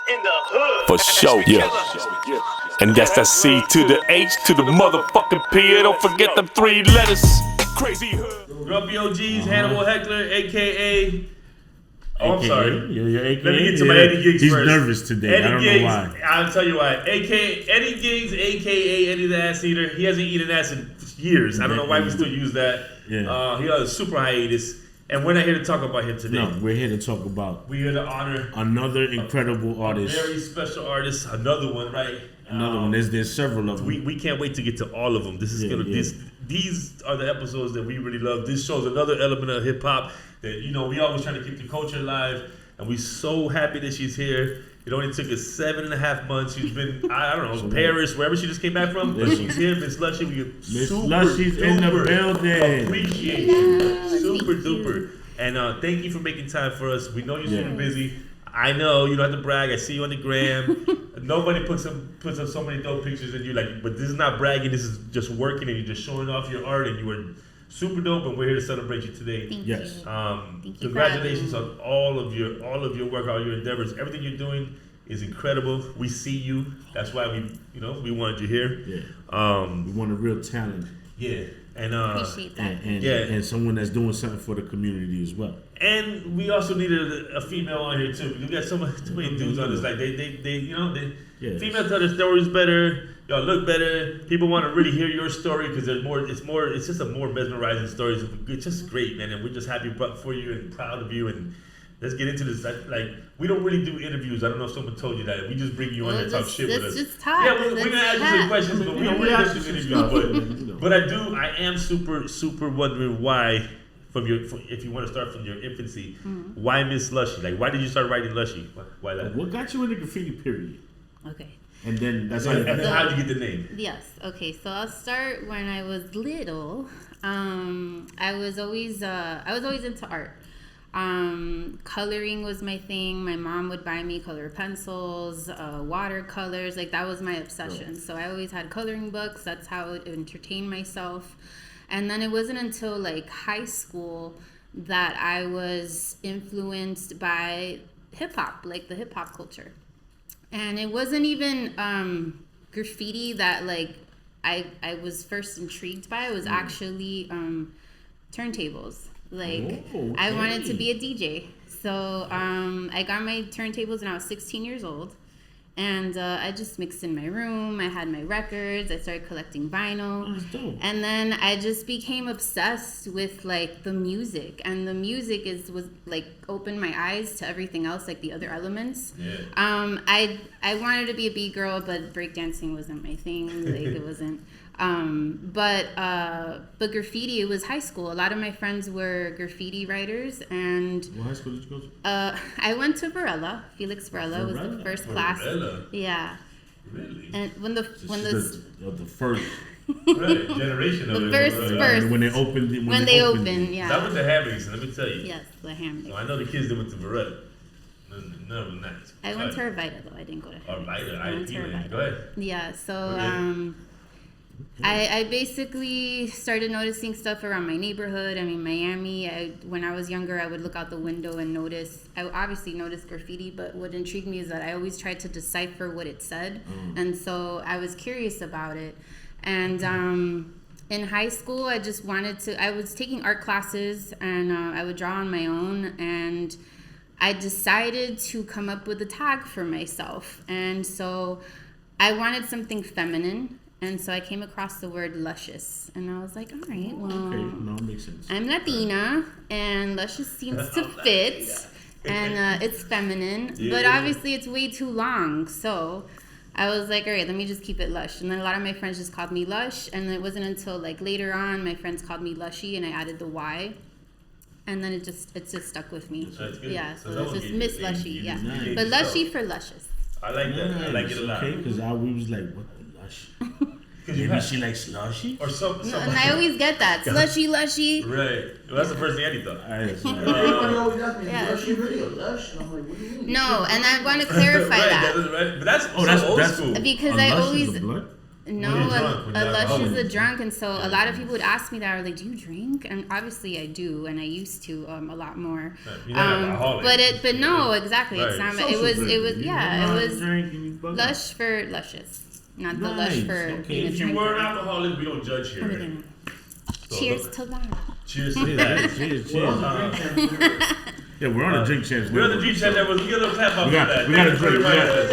in the hood. For sure, yeah. And that's that C to the H to the motherfucking P. Don't forget them 3 letters. Crazy hood. Grumpy OGs, Hannibal Heckler, a.k.a. Oh, I'm sorry. Your AKA? Let me get to my Eddie Giggs He's first. nervous today. Eddie I don't Giggs, know why. I'll tell you why. Eddie Giggs, a.k.a. Eddie the Ass Eater. He hasn't eaten ass in years. I don't know why we still use that. Yeah. He had a super hiatus. And we're not here to talk about him today. No, we're here to talk about. We're here to honor another incredible artist. Very special artist. Another one, right? Another one. There's several of them. We can't wait to get to all of them. This is these are the episodes that we really love. This shows another element of hip hop that we always trying to keep the culture alive, and we're so happy that she's here. It only took us 7.5 months. She's been I don't know Paris, wherever she just came back from, but she's here. Miss Lushy, Miss Lushy's in the building. Appreciate you, super duper, and thank you for making time for us. We know you're super busy. I know you don't have to brag. I see you on the gram. Nobody puts up so many dope pictures and you but this is not bragging. This is just working and you're just showing off your art and you were super dope and we're here to celebrate you today. Thank yes. you. Congratulations on all of your work, all your endeavors. Everything you're doing is incredible. We see you. That's why we wanted you here. Yeah. We want a real talent. Yeah. And appreciate that. And someone that's doing something for the community as well. And we also needed a female on here too. We got too many dudes on this. Like female tell their stories better. Y'all look better. People want to really hear your story because it's just a more mesmerizing story. It's just great, man. And we're just happy for you and proud of you. And let's get into this. We don't really do interviews. I don't know if someone told you that. We just bring you on and talk shit with us. Just talk. Yeah, we're gonna ask you some questions, but we don't really do interviews. But I am super wondering why. If you want to start from your infancy, why Miss Lushy? Like, why did you start writing Lushy? Why that? What got you in the graffiti period? Okay. And then that's how did you get the name? Yes. Okay. So I'll start when I was little. I was always into art. Coloring was my thing. My mom would buy me color pencils, watercolors. Like that was my obsession. So I always had coloring books. That's how I would entertain myself. And then it wasn't until like high school that I was influenced by hip hop, like the hip hop culture. And it wasn't even graffiti that like I was first intrigued by. It was actually turntables. Like I wanted to be a DJ. So I got my turntables when I was 16 years old. And I just mixed in my room. I had my records. I started collecting vinyl. And then I just became obsessed with like the music. And the music was like opened my eyes to everything else, like the other elements. Yeah. I wanted to be a beat girl, but breakdancing wasn't my thing. Like it wasn't. But graffiti, it was high school. A lot of my friends were graffiti writers, and what high school did you go to? I went to Varela. Felix Varela was the first class. Varela? Yeah. Really? And when the the first right, generation of the it. first when they opened when they opened, yeah. That was the Hammies, let me tell you. Yes, the Hammies. So I know the kids that went to Varela. None of them nice. I went to Arvida though. I didn't go to Hammies. I went to Arvida. Go ahead. Yeah. So I basically started noticing stuff around my neighborhood. I mean, Miami. When I was younger, I would look out the window and notice. I obviously noticed graffiti, but what intrigued me is that I always tried to decipher what it said, and so I was curious about it. And in high school, I just wanted to. I was taking art classes, and I would draw on my own, and I decided to come up with a tag for myself, and so I wanted something feminine. And so I came across the word luscious, and I was like, all right, well, no, it makes sense. I'm Latina, and luscious seems to fit, and it's feminine, but obviously it's way too long. So I was like, all right, let me just keep it Lush. And then a lot of my friends just called me Lush, and it wasn't until like later on my friends called me Lushy, and I added the Y. And then it just stuck with me. Yeah, so it's just Miss Lushy, yeah. But Lushy for luscious. I like that. I like it a lot. Okay, because we was like, what the Lush? Maybe she likes slushy? Or some. No, and I always get that. Slushy, lushy. Right. Well, that's the first thing Eddie thought. Everybody always asked me, is Lushy really a lush? And I'm like, what do you mean? No, and I want to clarify that. Right. But that's old school. Because I always... No, When you're drunk, when a you're lush is a alcoholic. drunk, and so a lot of people would ask me that. I was like, "Do you drink?" And obviously, I do, and I used to a lot more. You're not an alcoholic. But no, exactly. It's Right. not. It was yeah. It was was lush for luscious, not the lush Nice, for okay. being a If you were an drinker. alcoholic, we don't judge here. We're Right? gonna- So, Cheers look, to that. cheers to that. Cheers. Uh, Yeah, we're on a drink champs. we're on the G chat network. We get a little clap up We for got that. we got a Thank you for drink. reminding us.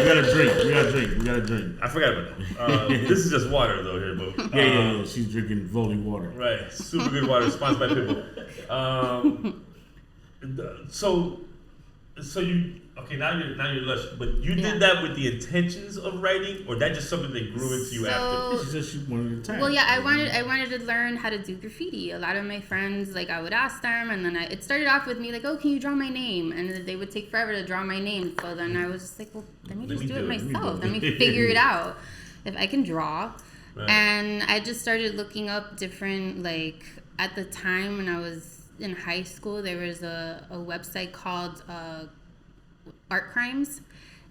We got a drink. I forgot about that. This is just water though here, but Yeah. She's drinking Voli water. Right, super good water, sponsored by Pitbull. So you now you're lush, but you Yeah. did that with the intentions of writing, or that just something that grew into you after? She said she wanted to tag. Well, yeah, I wanted to learn how to do graffiti. A lot of my friends, like, I would ask them, and then it started off with me like, "Oh, can you draw my name?" And then they would take forever to draw my name. So then I was just like, "Well, let me just do it myself. Let me figure it out if I can draw." Right. And I just started looking up different, like, at the time when I was in high school, there was a website called Art Crimes,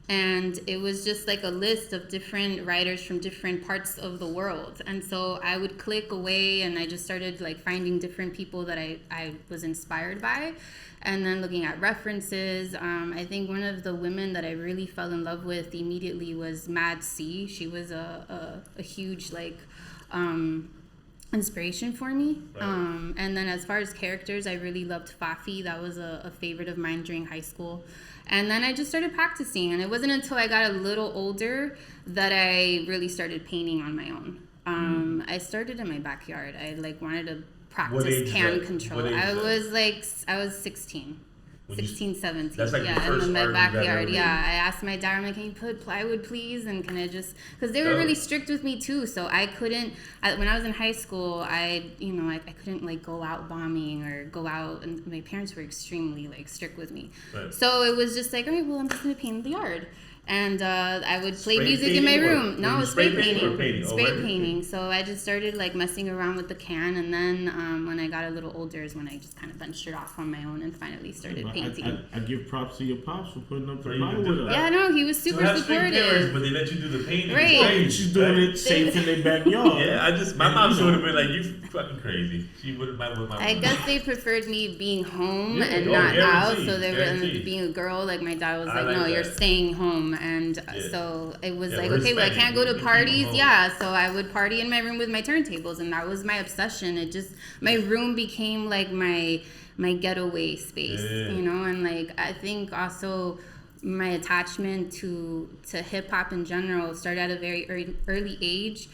and it was just like a list of different writers from different parts of the world. And so I would click away, and I just started like finding different people that I was inspired by, and then looking at references. I think one of the women that I really fell in love with immediately was Mad C. She was a huge like inspiration for me. Right. And then as far as characters, I really loved Fafi. That was a favorite of mine during high school. And then I just started practicing, and it wasn't until I got a little older that I really started painting on my own. I started in my backyard. I like wanted to What age practice is can that? control. What age I is that? was 16. When you- 16, 17. That's like the yeah, first in my art you've ever backyard. made. Yeah, I asked my dad, I'm like, "Can you put plywood, please? And can I just..." Because they were Oh. really strict with me too, so I couldn't. When I was in high school, I couldn't like go out bombing or go out, and my parents were extremely like strict with me. Right. So it was just like, "Okay, well, I'm just gonna paint the yard." And I would play Spray music in my painting or- room. were No, you spray spray painting or painting. painting? Oh, Spray right. painting. So I just started like messing around with the can, and then when I got a little older is when I just kind of ventured off on my own and finally started painting. I give props to your pops for putting up the For even plywood. doing that. Yeah, no, he was You super have strict parents, supportive. but they let you do the painting. Right. It's crazy, She's doing right? it safe in their backyard. Yeah, my mom would have been like, "You fucking crazy." She would have my mom. I guess they preferred me being home Yeah, and oh, not out. guaranteed, So they were guaranteed. being a girl. Like my dad was I like, like "No, you're that. staying home." And Yeah. so it was Yeah, like, we're okay, well, I Hispanic. can't go We to keep parties. them home. Yeah, so I would party in my room with my turntables, and that was my obsession. My room became like my getaway space, Yeah. you know. And like I think also my attachment to hip hop in general started at a very early age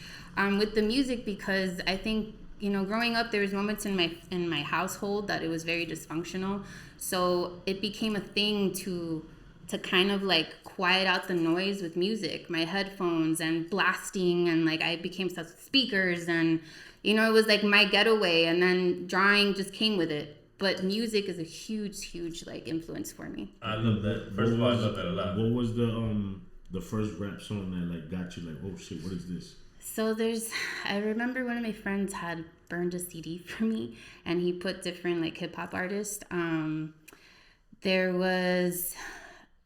with the music, because I think, you know, growing up, there was moments in my household that it was very dysfunctional. So it became a thing to kind of like quiet out the noise with music, my headphones and blasting, and like I became obsessed with speakers, and you know, it was like my getaway, and then drawing just came with it. But music is a huge like influence for me. I love that. First of all, I love that a lot. What was the first rap song that like got you like, oh shit, what is this? So I remember one of my friends had burned a CD for me, and he put different like hip hop artists. There was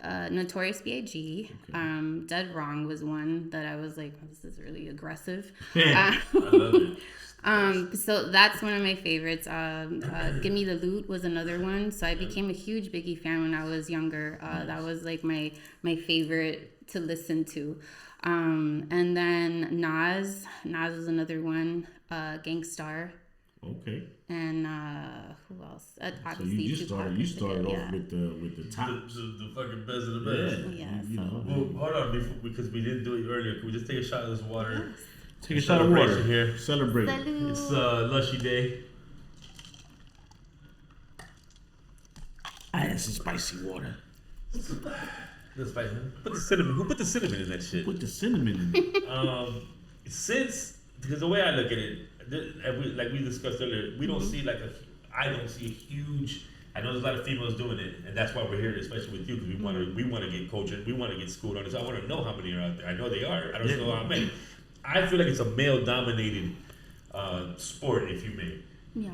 Notorious B.I.G. Okay. Dead Wrong was one that I was like, this is really aggressive. I love it. So that's one of my favorites. Give Me the Loot was another one. So I became a huge Biggie fan when I was younger. That was like my favorite to listen to. And then Nas was another one. Gangstar. Okay. And who else? So Obviously, you Tupac started yeah. off with the top. The fucking best of the best. Yeah, you so- know. Well, hold on, because we didn't do it earlier. Can we just take a shot of this water? Take a shot of water Celebration here. Celebrate. Salud. It's Lushy Day. I had some spicy water. That's right. Put the cinnamon. Who put the cinnamon in that shit? Put the cinnamon in it. Because the way I look at it, like we discussed earlier, we don't see I don't see a huge. I know there's a lot of females doing it, and that's why we're here, especially with you, because we want to get cultured, we want to get schooled on it. So I want to know how many are out there. I know they are. I don't know how many. I feel like it's a male-dominated sport, if you may. Yeah.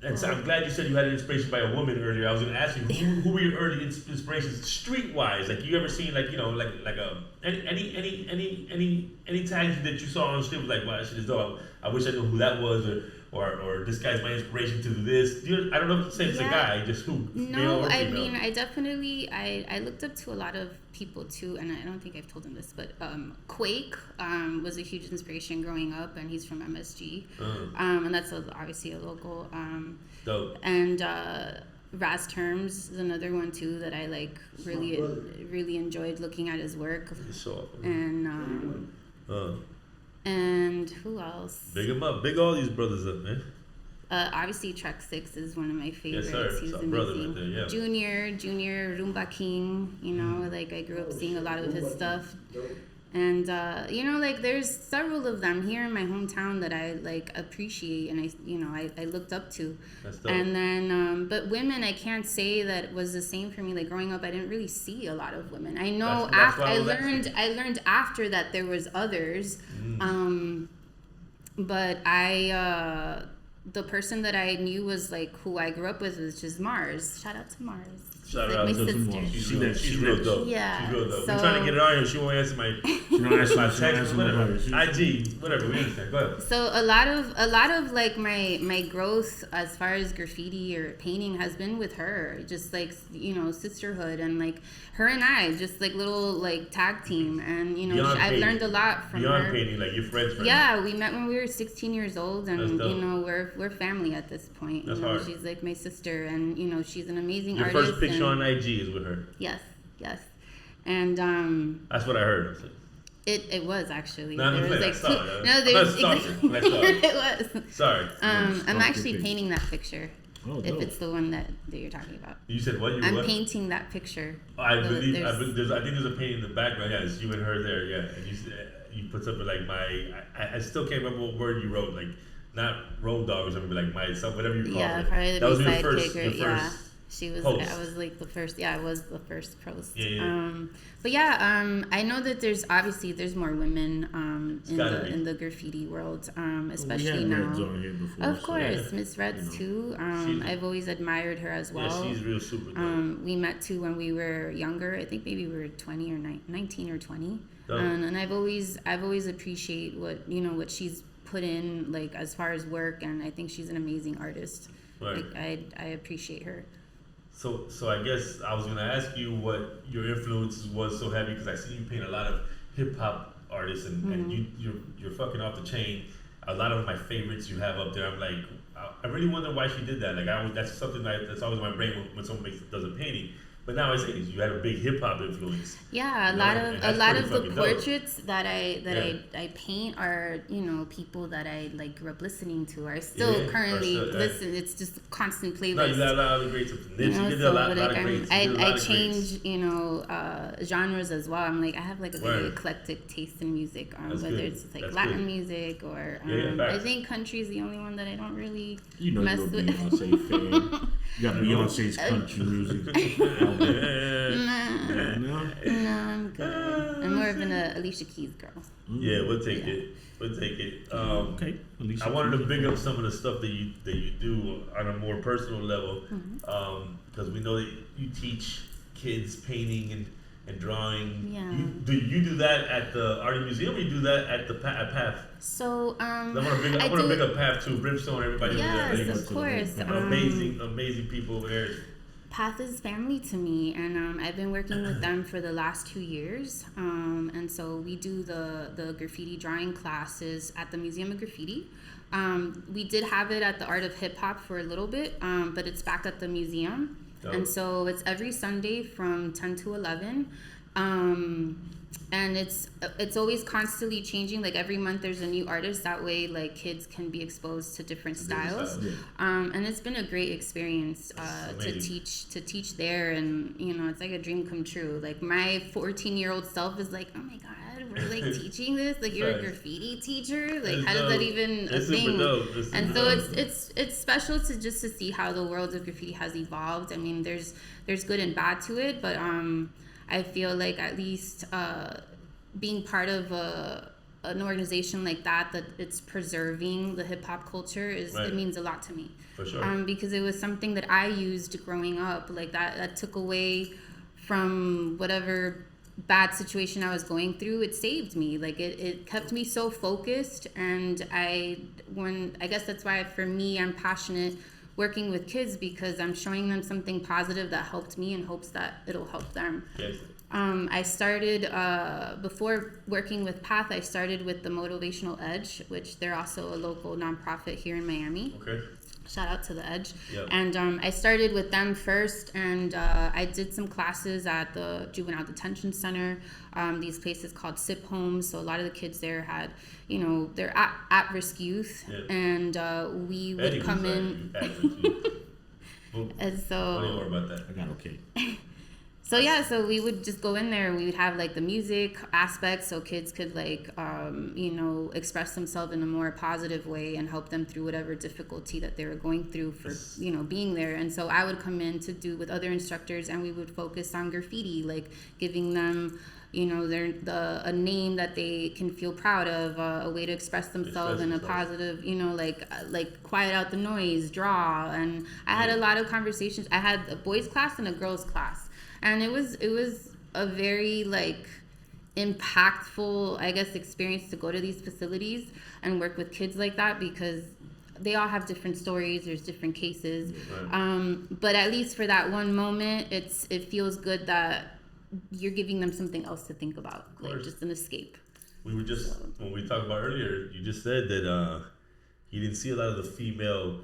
And so I'm glad you said you had an inspiration by a woman earlier. I was going to ask you who were your early inspirations street wise? Like you ever seen like any tags that you saw on the street was like, wow, that shit is dope. I wish I knew who that was, or this guy's my inspiration to do this. I don't know if it's the same as a guy, just who. No, I mean I definitely I looked up to a lot of people too, and I don't think I've told him this, but Quake was a huge inspiration growing up, and he's from MSG, and that's obviously a local. Dope. And Raz Terms is another one too that I like really enjoyed looking at his work. And who else? Big him up, big all these brothers up, man. Obviously, Track 6 is one of my favorites. Yes, sir. He's Some amazing. right there, yeah. Junior, Roomba King. You know, like I grew up seeing a lot of his stuff. And like there's several of them here in my hometown that I like appreciate and I looked up to. That's dope. And then but women, I can't say that was the same for me. Like growing up, I didn't really see a lot of women. I know I learned after that there was others. But the person that I knew was like who I grew up with was just Mars. Shout out to Mars. Shout like out my to sister. She's real dope. Yeah. She's real dope. So, We're trying to get her on here. She won't answer my text, whatever. IG, whatever. We understand. Go ahead. So a lot of like my growth as far as graffiti or painting has been with her. Just like sisterhood and like her and I just like little like tag team and I've learned a lot from beyond her. Painting, like your friends. Yeah, we met when we were 16 years old, and That's we're family at this point. That's hard. She's like my sister, and she's an amazing your artist. Your first picture on IG is with her. Yes, and that's what I heard. It was actually. No, there was like it was. Sorry. I'm actually painting that picture. Oh, if it's the one that you're talking about. You said what? I'm painting that picture. I think there's a painting in the background. Yeah, it's you and her there. Yeah, and you put something like I still can't remember what word you wrote. Like not road dog or something, but like whatever you called it. Yeah, probably that was your first. Yeah. She was. Post. I was like the first. Yeah, I was the first post. Yeah. But yeah, I know that there's more women in the graffiti world, especially now. Reds on here before, of course, Miss Reds too. I've always admired her as well. Yeah, she's real super dope. We met too when we were younger. I think maybe we were 20 or 19 or 20. And I've always appreciate what she's put in like as far as work, and I think she's an amazing artist. Right. Like I appreciate her. So I guess I was gonna ask you what your influence was so heavy, because I see you paint a lot of hip hop artists and you're fucking off the chain. A lot of my favorites you have up there. I'm like, I really wonder why she did that. Like that's something that's always in my brain when someone does a painting. But now I say you had a big hip hop influence. Yeah, a lot of the portraits that I paint are people that I like grew up listening to. I still currently listen. It's just a constant playlist. No, you got a lot of greats. You did a lot of greats. I change genres as well. I'm like I have like a very eclectic taste in music. Whether it's like Latin music or I think country is the only one that I don't really mess with. Beyonce fan. You got Beyonce's country music. No, I'm good. I'm more of an Alicia Keys girl. Yeah, we'll take it. Okay. I wanted to bring up some of the stuff that you do on a more personal level, because we know that you teach kids painting and drawing. Yeah. Do you do that at the Art Museum, or you do that at PATH? So I want to bring up PATH too. Brimstone, everybody. Yes, of course. Amazing people there. PATH is family to me, and I've been working with them for the last 2 years. And so we do the graffiti drawing classes at the Museum of Graffiti. We did have it at the Art of Hip Hop for a little bit, but it's back at the museum. Oh. And so it's every Sunday from 10 to 11. And it's always constantly changing. Like every month there's a new artist. That way like kids can be exposed to different styles. Yeah. And it's been a great experience to teach there, and it's like a dream come true. Like my 14-year-old self is like, oh my god, we're like teaching this, like you're a graffiti teacher, like how does that even a thing? And so it's special to see how the world of graffiti has evolved. I mean there's good and bad to it, but I feel like at least being part of a an organization like that it's preserving the hip hop culture it means a lot to me. For sure. Because it was something that I used growing up, like that took away from whatever bad situation I was going through. It saved me. Like it kept me so focused, and I guess that's why for me I'm passionate working with kids, because I'm showing them something positive that helped me in hopes that it'll help them. Yes. I started, before working with Path, I started with the Motivational Edge, which they're also a local nonprofit here in Miami. Okay. Shout out to the Edge. Yep. And I started with them first, and I did some classes at the Juvenile Detention Center, these places called SIP homes. So a lot of the kids there had, they're at-risk youth, and we would come in. And so, Tell me more about that. I got okay. So we would just go in there. We would have like the music aspect, so kids could like, express themselves in a more positive way and help them through whatever difficulty that they were going through for, being there. And so I would come in to do with other instructors, and we would focus on graffiti, like giving them, a name that they can feel proud of, a way to express themselves in a positive, like quiet out the noise, draw. And I had a lot of conversations. I had a boys class and a girls class. And it was a very like impactful, I guess, experience to go to these facilities and work with kids like that, because they all have different stories. There's different cases, but at least for that one moment, it feels good that you're giving them something else to think about, like just an escape. We were just when we talked about earlier, you just said that you didn't see a lot of the female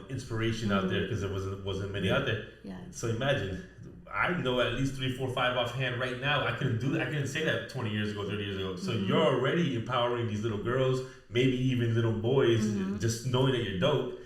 inspiration out there because there wasn't many out there. Yeah. So imagine, I know at least 3, 4, 5 offhand right now. I couldn't do that. I couldn't say that 20 years ago, 30 years ago. So you're already empowering these little girls, maybe even little boys, just knowing that you're dope.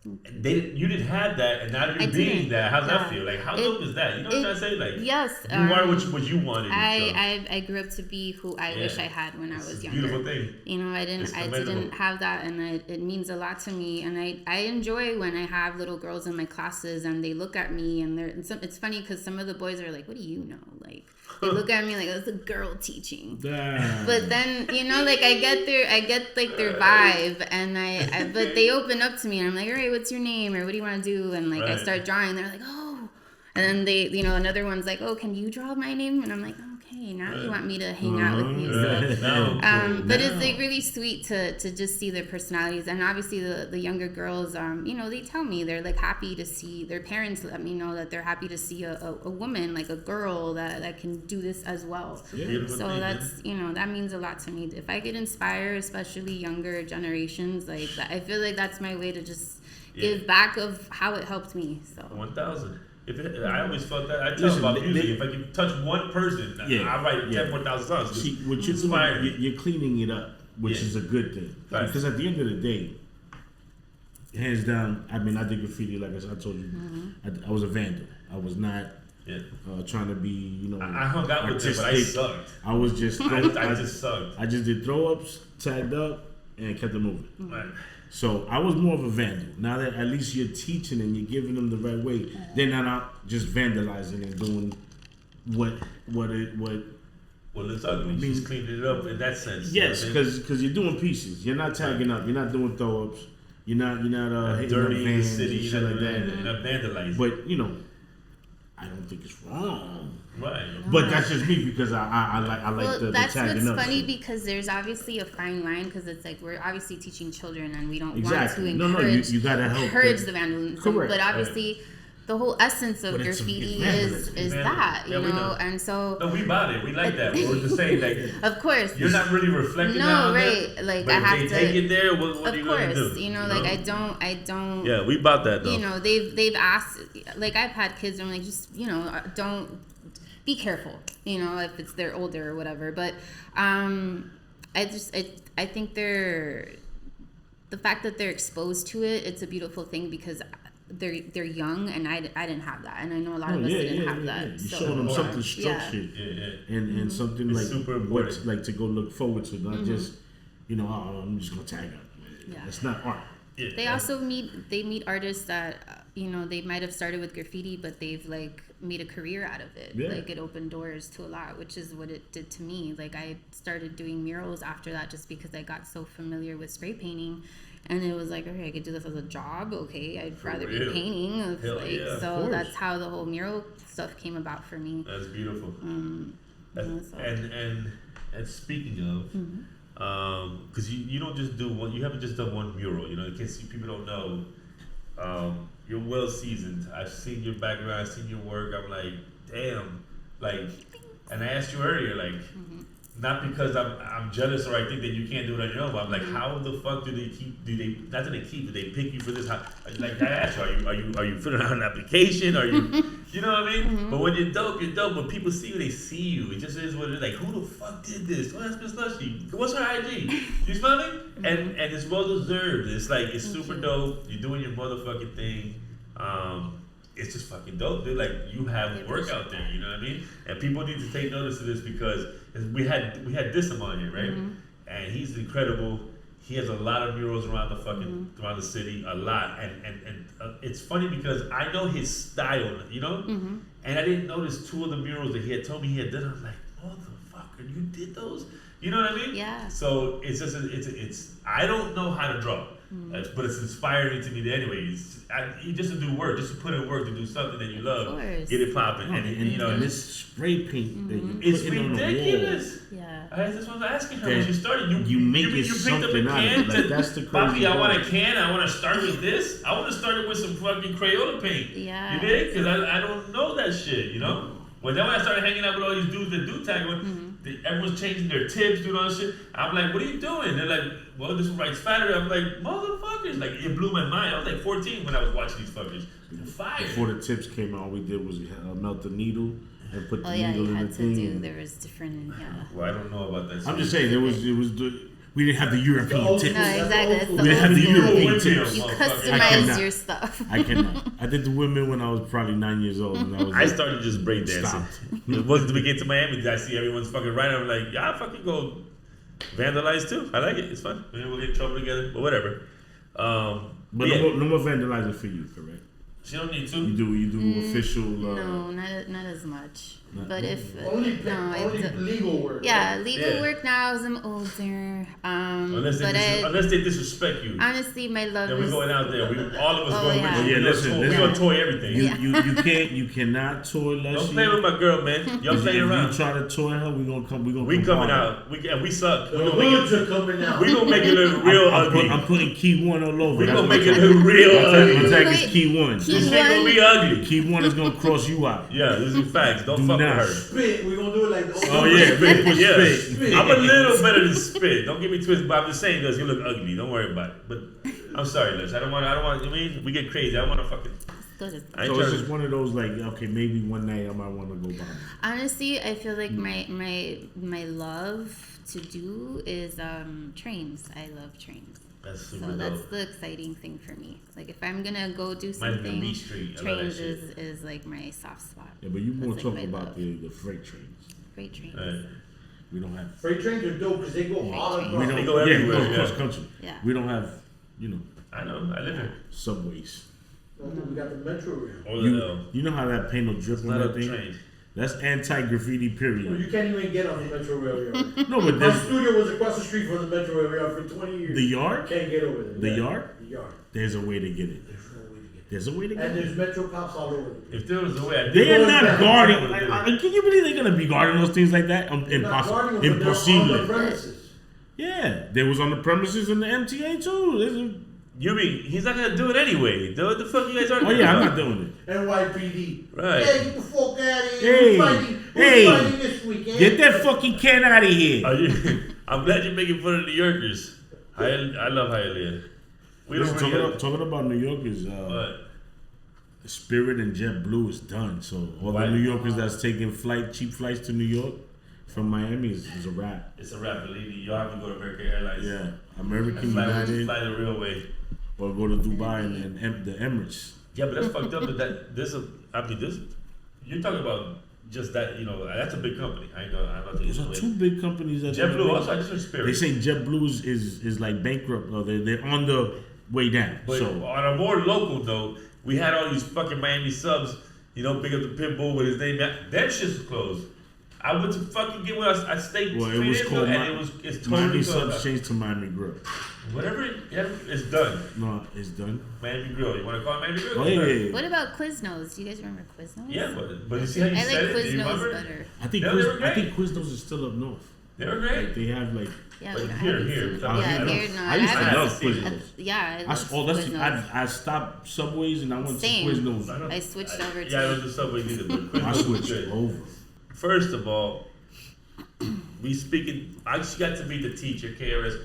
You didn't have that, and now you're being that. How's that feel? Like, how dope is that? You know what I'm trying to say? Like, yes, you are what you wanted. I grew up to be who I wish I had when I was younger. Beautiful thing. I didn't have that, and it means a lot to me. And I enjoy when I have little girls in my classes, and they look at me, and it's funny because some of the boys are like, "What do you know?" Like, they look at me like it's a girl teaching. But then like I get their vibe, and but they open up to me, and I'm like, all right, what's your name, or what do you want to do? And like I start drawing, they're like, oh, and then they another one's like, oh, can you draw my name? And I'm like, okay, now you want me to hang out with you. So, but it's like really sweet to just see their personalities, and obviously the younger girls, they tell me they're like happy to see their parents let me know that they're happy to see a woman, like a girl that can do this as well. So that's that means a lot to me. If I could inspire especially younger generations, like that, I feel like that's my way to just give back of how it helped me. So 1,000. I always felt that. I tell about music. If I can touch one person, I write 10 more thousand songs. See, what you're doing, you're cleaning it up, which is a good thing. Right. Because at the end of the day, hands down, I mean, I did graffiti, like I told you. I was a vandal. I was not trying to be, I hung out with them, but I sucked. I was just, I just sucked. I just did throw-ups, tagged up, and kept it moving. Right. So I was more of a vandal. Now that at least you're teaching and you're giving them the right way, they're not out just vandalizing and doing what looks ugly. She's cleaned it up in that sense. Yes, because you're doing pieces. You're not tagging up. You're not doing throw ups. You're not hitting dirty vans the city, and shit like that. You're not vandalizing. But I don't think it's wrong. Right. But that's just me because I like the tagging up. That's funny because there's obviously a fine line, because it's like we're obviously teaching children and we don't want to encourage, you gotta help encourage the vandalism. Correct. But obviously the whole essence of graffiti is that, and so. No, we bought it. We like that. We're just saying, like, of course. You're not really reflecting on right. That, like, but I if have they to take it there, what are you going to do? Like, I don't. Yeah, we bought that, though. They've asked, like, I've had kids and I'm like, just, don't, be careful, if they're older or whatever. But I think the fact that they're exposed to it, it's a beautiful thing because they're young, and I didn't have that, and I know a lot of us didn't have that. You showing them something structured, and something like super important, like to go look forward to, not just I'm just gonna tag up. It's not art. They also meet artists that they might have started with graffiti, but they've like made a career out of it. Yeah. Like it opened doors to a lot, which is what it did to me. Like I started doing murals after that just because I got so familiar with spray painting. And it was like, okay, I could do this as a job. Okay, I'd rather be painting. So that's how the whole mural stuff came about for me. That's beautiful. And speaking of, because you don't just do one, you haven't just done one mural. You know, in case people don't know, you're well seasoned. I've seen your background, I've seen your work. I'm like, damn, like, and I asked you earlier, like. Not because I'm jealous or I think that you can't do it on your own, but I'm like, how the fuck do they pick you for this? Like I asked you, are you filling out an application? Are you know what I mean? But when you're dope, you're dope. When people see you, they see you. It just is what it is. Like, who the fuck did this? Oh, that's Miss Lushy. What's her IG? You smell me? And it's well deserved. It's like, it's super dope. You're doing your motherfucking thing. It's just fucking dope, dude. Like, you have work out there, you know what I mean? And people need to take notice of this because we had Dissam on here, right? And he's incredible. He has a lot of murals around the fucking around the city, a lot. And it's funny because I know his style, you know? And I didn't notice two of the murals that he had told me he had done. I was like, motherfucker, you did those? You know what I mean? Yeah. So it's just it's I don't know how to draw, but it's inspiring to me anyways. You just to do work, just to put in work to do something that you love, get it popping, and this spray paint that you it's put on the ridiculous. wall. Yeah. I just was asking her when she started. You make it picked up a something out can of it. Like, that's the crazy Papi, I want a part. can. I want to start with this. I want to start it with some fucking Crayola paint. Yeah. You dig? Because I don't know that shit. You know. When then when I started hanging out with all these dudes that do tag, everyone's changing their tips, doing all this shit. I'm like, what are you doing? They're like, well, this one writes fatter. I'm like, motherfuckers. Like, it blew my mind. I was like 14 when I was watching these fuckers. Fire. Before the tips came out, all we did was melt the needle and put the needle in the thing. There was different, Well, I don't know about that. I'm just saying, we didn't have the European tips. No, exactly. We didn't have the European tips. You customize your stuff. I cannot. I did the women when I was probably 9 years old. And I started just breakdancing. It wasn't we get to Miami. I see everyone's fucking right. I'm like, yeah, I fucking go vandalize too. I like it. It's fun. We'll get in trouble together, but whatever. But no more vandalizing for you, correct? She don't need to. You do official. No, not as much. But if only legal work. Yeah, legal work now as I'm older. Unless they disrespect you. Honestly, my love. Then we're going out there. All of us going with you. Yeah, listen. We're gonna toy everything. You cannot toy Lushy. Don't play with my girl, man. Y'all play around. If you try to toy her, we coming out. We suck. The hoods are coming out. We gonna make it look real ugly. I'm putting Key One all over. We gonna make it look real ugly. My tag is Key One. This shit gonna be ugly. Key One is gonna cross you out. Yeah, this is facts. Don't fuck with her. Spit. We're gonna do it like the old Spit. I'm a little better than spit. Don't get me twisted, but I'm just saying this. You look ugly. Don't worry about it. But I'm sorry, Liz. I don't want. I mean, we get crazy. I don't want to fucking. So it's just one of those like, okay, maybe one night I might want to go bomb. Honestly, I feel like my love to do is trains. I love trains. That's super so dope. that's the exciting thing for me. Like if I'm gonna go do something, trains is like my soft spot. Yeah, but you more that's talk like about the freight trains. Freight trains. Right. We don't have freight trains are dope because they go all across. They go everywhere. Across country. Yeah. We don't have, I know. I live here. subways. We got the metro rail. Or You know how that paint will drip on that thing? train. That's anti-graffiti, period. You can't even get on the metro rail yard. No, but My studio was across the street from the metro rail yard for 20 years. The yard? Can't get over there. The yard? The yard. There's a way to get it. There's no way to get it. There's a way to get And it. there's metro cops all over the place. If there was a way, They are not guarding. Like, Can you believe they're gonna be guarding those things like that? They're not guarding them, but they're on the premises. Yeah, they was on the premises in the MTA too. you mean he's not gonna do it anyway? What the fuck you guys are? Oh yeah, I'm not doing it. NYPD. Right. Hey, get the fuck out of Hey, here. Who's fighting this weekend? Get that fucking can out of here. I'm glad you're making fun of New Yorkers. I love Hialeah. We don't really Talking about New Yorkers, Spirit and JetBlue is done. So all the New Yorkers that's taking cheap flights to New York from Miami is a wrap. It's a wrap, believe me. You'll have to go to American Airlines. Yeah, American United, fly the real way. or go to Dubai and the Emirates. Yeah, but that's fucked up. But you're talking about just that. That's a big company. I'm not Those are two big companies that JetBlue also. I just heard Spirit. They say JetBlue is like bankrupt. Or they're on the way down. But so on a more local though, we had all these fucking Miami subs You know, big up the Pitbull with his name. That shit's closed. I went to fucking get what I stayed. Well, it was called it's totally Miami closed. Subs changed to Miami Grill. Whatever, it's done. No, it's done. Miami Grill. You want to call it Miami Grill? Oh yeah. What about Quiznos? Do you guys remember Quiznos? Yeah, but you see how you I said like it? Do you Quiznos remember? better. I think Quiznos is still up north. They were great. Like, they have like. Yeah, Like we don't here. have it. Oh, Yeah, here. here, no. I used to haven't love seen it. Quiznos. Yeah, I love Quiznos. I stopped Subways and I went Same. to Quiznos. I switched over to. Yeah, I went to Subway either, but Quiznos I was switched good. over. First of all, I just got to meet the teacher, KRS.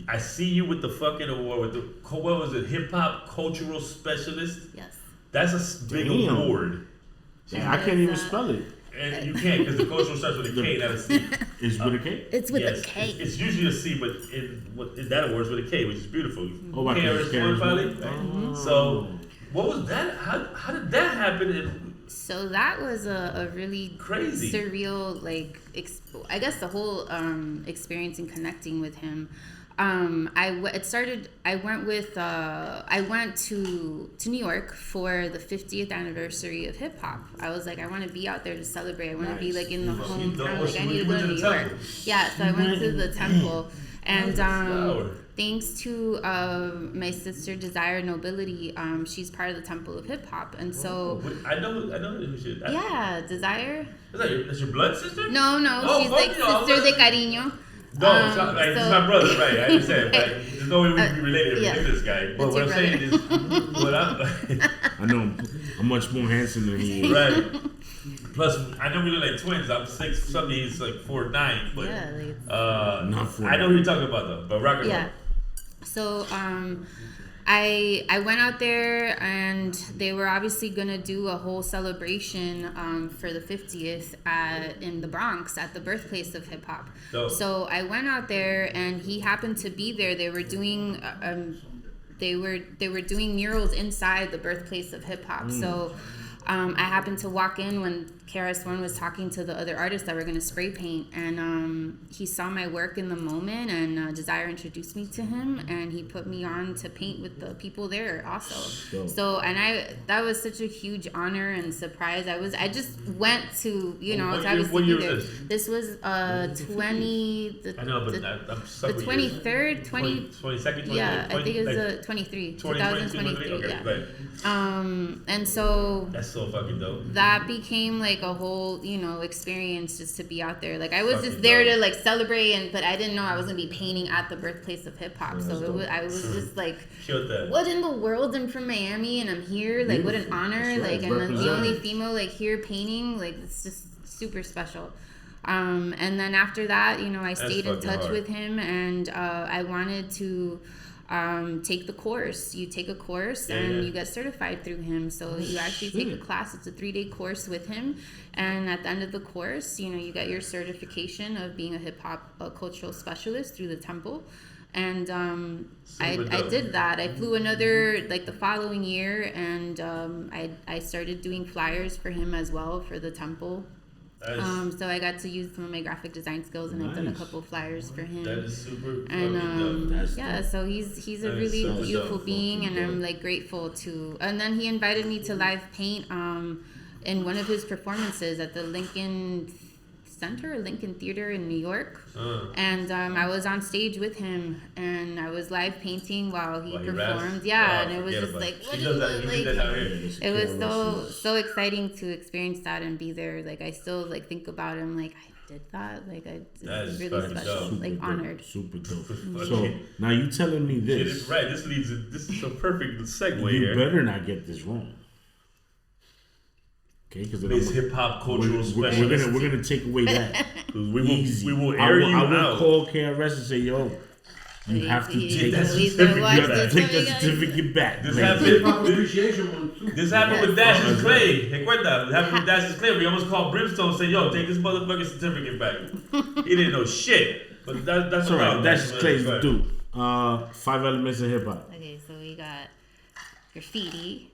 I see you with the fucking award with the what was it? Hip hop cultural specialist. Yes. That's a big Damn. award, Yeah, I can't even spell it. and you can't because the cultural starts with a K, not a C. It's with a K? It's with Yes, a K. It's usually a C, but in that award's with a K, which is beautiful. Oh, my KRS-One probably. Oh. So, what was that? How did that happen? And So that was a really Crazy. surreal, like, I guess the whole experience and connecting with him. I went to New York for the 50th anniversary of hip hop. I was like, I want to be out there to celebrate. I want to be like in the hometown. Like I need to go to New York. Yeah, so I went to the temple, and thanks to my sister Desire Nobility, she's part of the Temple of Hip Hop, and so I know who she is. yeah, Desire. That's your blood sister? No, Oh, she's like fuck no, sister de cariño. No, it's not, like, it's my brother, right? I understand. Like, there's no way we can be related if yeah. we knew this guy. But It's what I'm your saying is, what I know I'm much more handsome than he is. right. Plus, I know we look like twins. I'm 6 something. He's like 4'9". But Yeah, like, Not 4'9". I know who you're talking about though. But rock and roll. yeah. So I went out there, and they were obviously gonna do a whole celebration for the 50th in the Bronx at the birthplace of hip hop. Dope. So I went out there, and he happened to be there. They were doing they were doing murals inside the birthplace of hip hop. So I happened to walk in when KRS-One was talking to the other artists that were going to spray paint, and he saw my work in the moment, and Desire introduced me to him, and he put me on to paint with the people there also. Dope. So, and that was such a huge honor and surprise. I just went to, What year was this was 20 I know, but I'm stuck the with 23rd, 22nd, yeah, I think it was 23, 2023, okay, yeah. right. And so That's so fucking dope. that became like a whole, experience just to be out there. Like I was Fucking just there dope. to like celebrate, but I didn't know I was gonna be painting at the birthplace of hip hop. So I was just like, Killed that. what in the world? I'm from Miami and I'm here. Like what an honor. That's right. Like and I'm the Represent. only female like here painting. Like it's just super special. And then after that, I stayed in fucking touch hard. with him, and I wanted to take the course. You take a course and you get certified through him. So you actually take a class. It's a 3-day course with him, and at the end of the course, you get your certification of being a hip hop cultural specialist through the temple. And I did that. I flew another the following year, and I started doing flyers for him as well for the temple. So I got to use some of my graphic design skills, and I've done a couple flyers for him. That is super And fucking dope. yeah, so he's a That is really so beautiful dope. being, and Fucking I'm grateful to. And then he invited me to live paint in one of his performances at the Lincoln Center, Lincoln Theater in New York. And I was on stage with him, and I was live painting while he performed. And it was just like, what he is does that. it He like? did that out here. It was so exciting to experience that and be there. Like I still think about him. Like I did that. Like That it's is really fucking special. dope. Like honored. Super dope. Fucking- So now you telling me Yeah, this? this, right. This is a perfect segue You here. better not get this wrong. Okay, because This hip hop cultural specialist. we're gonna take away that. We will I air will, you I will out. call KRS and say, yo, you have to take that that certificate. take that certificate back. This Like, happened. Appreciation one too. This happened with Dash's Clay. Hey, cuenta. It happened with Dash's Clay. We almost called Brimstone and said, "Yo, take this motherfucking certificate back." He didn't know shit, but that's That's all right. That's man. Clay's Right. do. 5 elements of hip hop. Okay, so we got graffiti,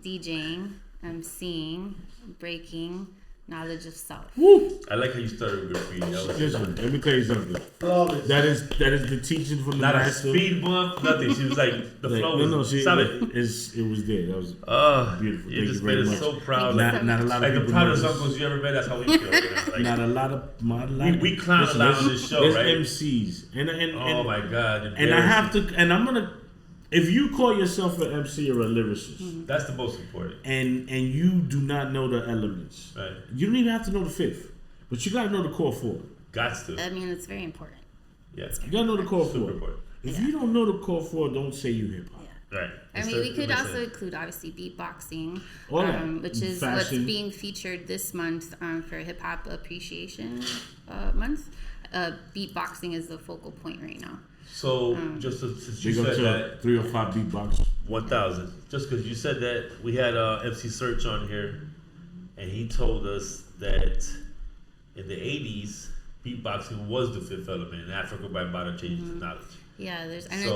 DJing, MCing, breaking, knowledge of self. Woo! I like how you started with graffiti. That was Listen, let me tell you something. Flawless. That is the teaching from the not a master. speed bump, nothing. She was like, the Like, flow no, was it solid. was there. That was You beautiful. Thank you just very made us much. so proud. Thank you Like, so Not a lot like of the people. proudest know this. uncles you ever met, that's how we feel. Like, Not a lot of we clown a lot on this show, there's right? MCs, and oh my God. and I have to, and I'm gonna. If you call yourself an MC or a lyricist, That's the most important. and you do not know the elements, Right. you don't even have to know the fifth, but you gotta know the core four. Gots to. I mean, it's very important. Yeah. You gotta know the core Super four. important. If you don't know the core four, don't say you hip hop. Right. I mean, we could also include obviously beatboxing, All that. which is what's Fashion. being featured this month for Hip Hop Appreciation Month. Beatboxing is the focal point right now. So, just since you Big up said to that, 3 or 5 beatboxers. 1,000. Just because you said that, we had MC Search on here, and he told us that in the 80s, beatboxing was the fifth element in Africa by about changing to knowledge. Yeah, there's, and So I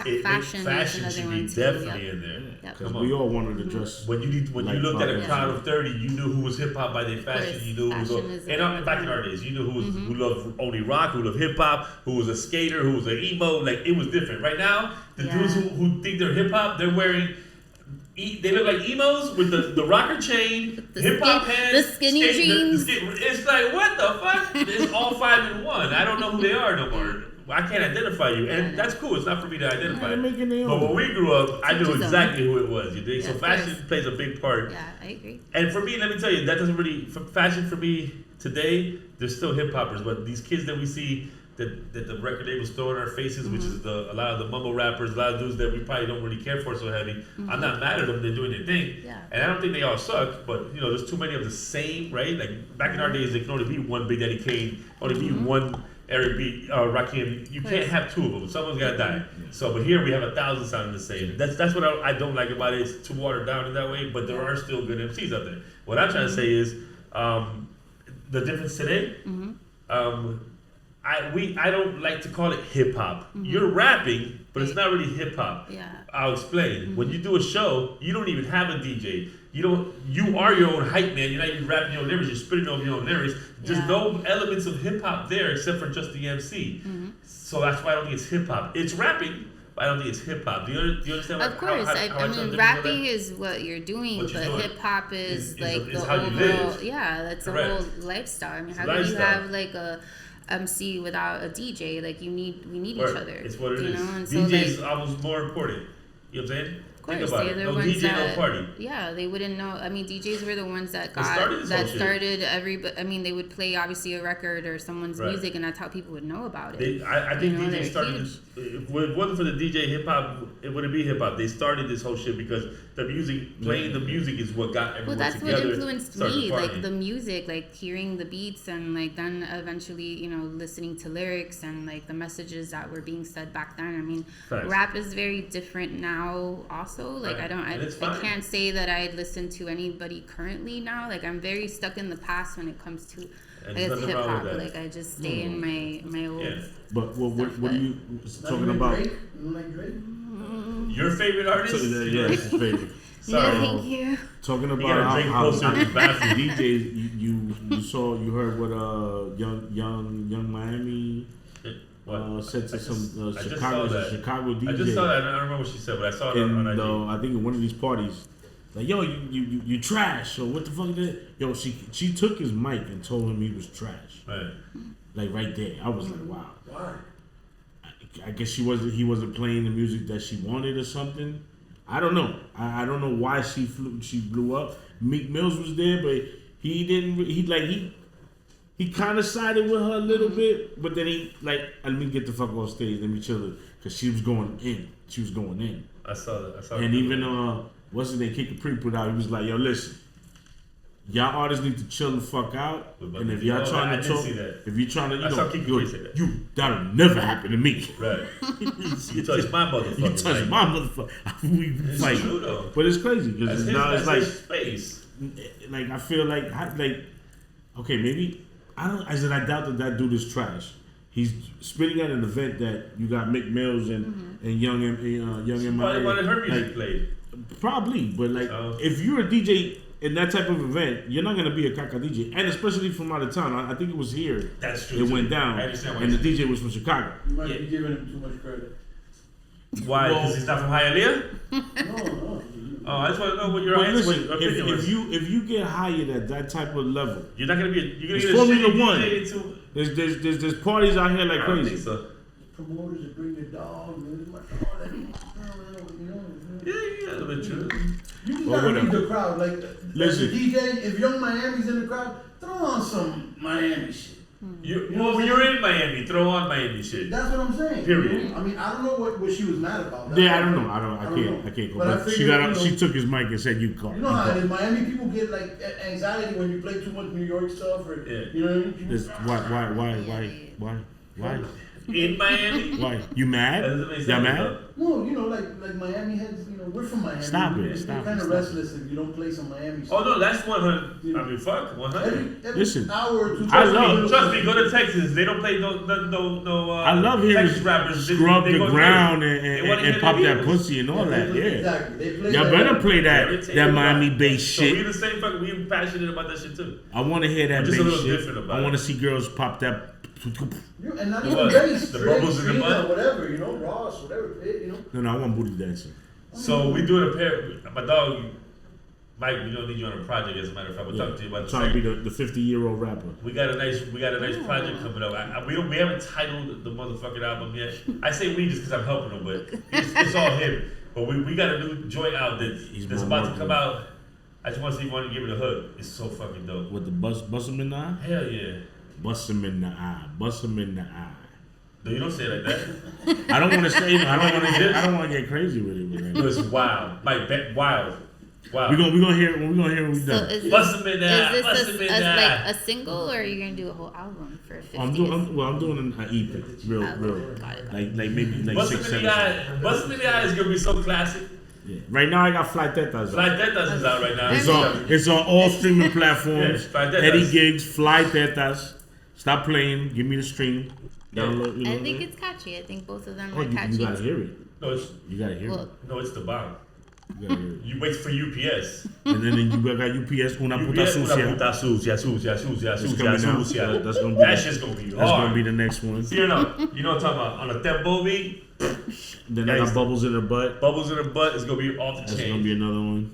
think fashion is fashion another should one be too. definitely Yep. in there. Yep. Because Come we on. all wanted to dress. When you Like looked at a Bob crowd of 30, you knew who was hip hop by their fashion. course, You knew who fashion was is and another back in one. our days, you knew who loved only rock, who loved hip hop, who was a skater, who was an emo. Like it was different. Right now, the dudes who think they're hip hop, they're wearing. They look like emos with the rocker chain, The hip hop skin- pants, the skinny jeans. It's like what the fuck? It's all 5 in 1. I don't know who they are no more. I can't identify you, and that's cool. It's not for me to identify. They're making their But own. when we grew up, I knew Teach his own. exactly who it was. You think? Yeah, So of fashion course. plays a big part. Yeah, I agree. And for me, let me tell you, that doesn't really fashion for me today. There's still hip hoppers, but these kids that we see that the record labels throw in our faces, which is a lot of the mumble rappers, a lot of dudes that we probably don't really care for so heavy. I'm not mad at them; they're doing their thing, Yeah. and I don't think they all suck. But there's too many of the same, right? Like back in our days, there can only be one Big Daddy Kane, only be one Eric B. Rakim. You can't have two of them. Someone's gotta die. So, but here we have 1,000 sounding the same. That's what I don't like about it. It's too watered down in that way. But there are still good MCs out there. What I'm trying to say is the difference today. I don't like to call it hip hop. You're rapping, but it's not really hip hop. Yeah. I'll explain. When you do a show, you don't even have a DJ. You are your own hype man. You're not even rapping your own lyrics. You're spitting over your own lyrics. There's Yeah. no elements of hip hop there except for just the MC. So that's why I don't think it's hip hop. It's rapping, but I don't think it's hip hop. Do you understand? Of course, I mean, rapping is what you're doing, What you're but doing hip hop is like is the how you overall. live. Yeah, that's Correct. a whole lifestyle. I mean, It's how a can you lifestyle. have like a MC without a DJ? Like we need Word. each other. It's what it is. And so DJ's like, almost more important. You know what I'm saying? of course, Think about they're it. the No ones DJ, that, no party. Yeah, they wouldn't know. I mean, DJs were the ones that got started this whole shit. started I mean, they would play obviously a record or someone's Right. music, and that's how people would know about it. I think You know, DJs they're started huge. this. If it wasn't for the DJ hip hop, it wouldn't be hip hop. They started this whole shit because the music, playing the music, is what got everyone Well, that's together. what influenced started me, like partying. the music, like hearing the beats, and like then eventually, listening to lyrics and like the messages that were being said back then. I mean, Facts. rap is very different now. Also, like Right. I And it's I fine. can't say that I listen to anybody currently now. Like I'm very stuck in the past when it comes to And I there's guess nothing hip wrong hop. with that. Like I just stay in my old. Yeah. But what are you talking Like about? Drake? You like Drake? Your favorite artist? Yeah, it's his favorite. Yeah, Sorry. thank you. Talking got a about Drake how poster in his bathroom. DJs, you heard what young Miami What? said to I some just Chicago saw that. Chicago DJ. I just saw that. I don't remember what she said, but I saw it on And IG. I think in one of these parties, like, yo, you trash, or what the fuck is that? Yo, she took his mic and told him he was trash. Right. Like right there, I was like, wow. Why? I guess he wasn't playing the music that she wanted or something. I don't know. I don't know why she blew up. Meek Mills was there, but he didn't. He kind of sided with her a little bit, but then he let me get the fuck off stage, let me chill it, because she was going in. She was going in. I saw that. And even what's his name, Kid Capri put out. He was like, yo, listen. Y'all artists need to chill the fuck out, But and if y'all I trying to did talk, see that. if you're trying to, I saw Kid Capri say that. that'll never happen to me. Right. You touched my motherfucker. You touch my motherfucker. We It's fight. true though. But it's crazy because now it's That's like, his space. like I feel like okay, maybe I don't. I said I doubt that dude is trash. He's spitting at an event that you got Mick Mills and young Probably M.I.A. wanted her music like, played. probably, but like Oh. if you're a DJ in that type of event, you're not gonna be a caca DJ, and especially from out of town. I think it was here. That's true. It went down, and the DJ was from Chicago. You might be giving him too much credit. Why? Because he's not from Hialeah? No. Oh, I just want to know what your But answer listen, opinion was. if you get hired at that type of level, You're not gonna be. You're gonna it's get a Formula shitty One. DJ into. There's parties out here like I don't think crazy. so. Promoters that bring their dog, man, my dog, you know. Yeah, a little bit true. You just Well, gotta read whatever. the crowd. Like, Listen. as a DJ, if Young Miami's in the crowd, throw on some Miami shit. Well, when you're in Miami, throw on Miami shit. That's what I'm saying. Period. I mean, I don't know what she was mad about. That's Yeah, I what don't know. I can't go. But I But she figured, got up. you know, She took his mic and said, "You call." You know how it is. Miami people get like anxiety when you play too much New York stuff, or you know what I mean. This, why? In Miami? Why? You mad? That doesn't make sense. Y'all mad? No, you know, like Miami has, you know, we're from Miami. Stop it, We're stop kind it, of stop restless if you don't play some Miami Oh stuff. no, that's 100. I mean, fuck 100. Every Listen, hour or two. I love- Trust me, go to Texas. They don't play no. I love hearing Texas rappers. scrub They the go ground crazy. They wanna and hear pop the that Beatles. pussy and all that. Yeah. Exactly. They play Y'all that- better play Every that Miami time. bass So we shit. the same fucking. We passionate about that shit too. I want to hear that We're just a bass little shit. different about I want it. to see girls pop that. And not The even what? bass, The straight, bubbles in the Trina, mud? whatever, you know, Ross, whatever, you know. No, I want booty dancing. So we doing a pair. My dog, Mike. We don't need you on a project. As a matter of fact, we'll talk to you about I'm the trying to second. be the 50-year-old rapper. We got a nice project coming up. We haven't titled the motherfucking album yet. I say we just because I'm helping him, but it's all him. But we got a new joint out that's about to come out. I just want to see if you want to give it a hook. It's so fucking dope. With the bust him in the eye? Hell yeah. Bust him in the eye. Bust him in the eye. No, you don't say it like that. I don't want to say. I don't want to get crazy with it. But No, it's wild. Like wild. Wow. we're gonna hear it when we So done. is this, Bust 'em in the eye, is bust this 'em in a, the eye. like a single, or are you gonna do a whole album for 50? I'm doing an EP, real, Got it. like maybe like Bust 6, him in 7. the eye. Bust him in the eye is gonna be so classic. Yeah. Right now I got Fly Tetas. Fly Tetas is out right now. It's on all streaming platforms. Yeah, Fly Tetas. Eddie Gigs, Fly Tetas. Stop playing. Give me the stream. Download. You know I what think I mean? it's catchy. I think both of them Oh, are you catchy. gotta hear it. No, it's You gotta hear Well, the bomb. it. You gotta hear it. You wait for UPS. And then you got UPS, una puta UPS, una sucia. puta sucia. That's coming out. Sucia. That's gonna be. That shit's gonna be That's hard. gonna be the next one. You know what I'm talking about? On a tempo beat, Then I got bubbles in her butt. bubbles in her butt is gonna be off the That's chain. gonna be another one.